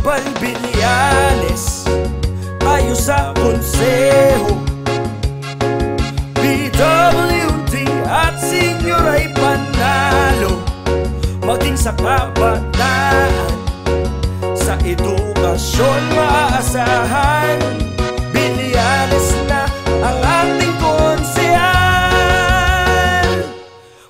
Balbilianes, tayo sa konseho. PWD at senior ay panalo, maging sa kabataan, sa edukasyon maaasahan. Bilianes na ang ating konsehal.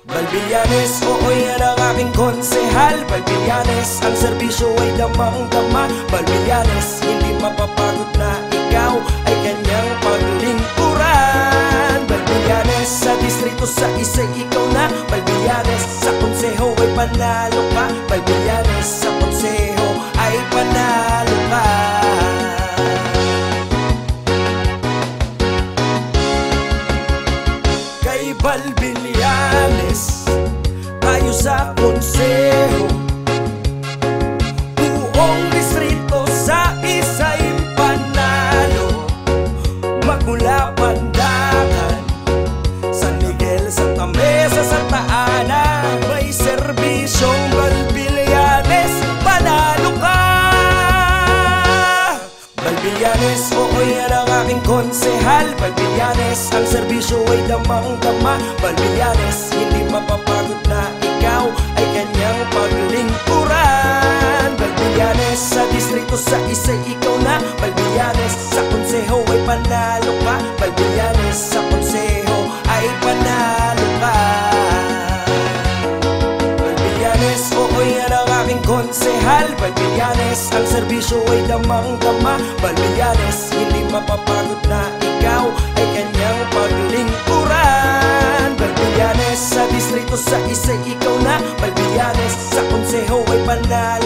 Balbilianes, oo yan ang aking konsehal. Balbilianes, ang serbisyo ay damang-dama. Balbilianes, hindi mapapagod na ikaw ay kanyang paglingkuran. Balbilianes, sa distrito sa isa ikaw na. Balbilianes, sa konseho ay panalo ka. Balbilianes, sa konseho ay panalo ka. Kay Balbilianes, tayo sa konseho. Buong distrito sa isa'y panalo, magmula Pandacan, San Miguel, Santa Mesa, Santa Ana, may serbisyong Balbilianes, panalo ka. Balbilianes, oo yan ang aking konsehal. Balbilianes, ang serbisyo ay damang-dama. Balbilianes, hindi mapapagod na ikaw ay kanyang paglingkuran. Balbilianes, sa distrito sa isa ikaw na. Balbilianes, sa konseho ay panalo ka. Balbilianes, sa konseho ay panalo ka. Balbilianes, oo yan ang aking konsehal. Balbilianes, ang serbisyo ay damang-dama. Balbilianes, hindi mapapagod na ikaw ay kanyang paglingkuran. Balbilianes, sa distrito sa isa ikaw na. Balbilianes, sa konseho ay panalo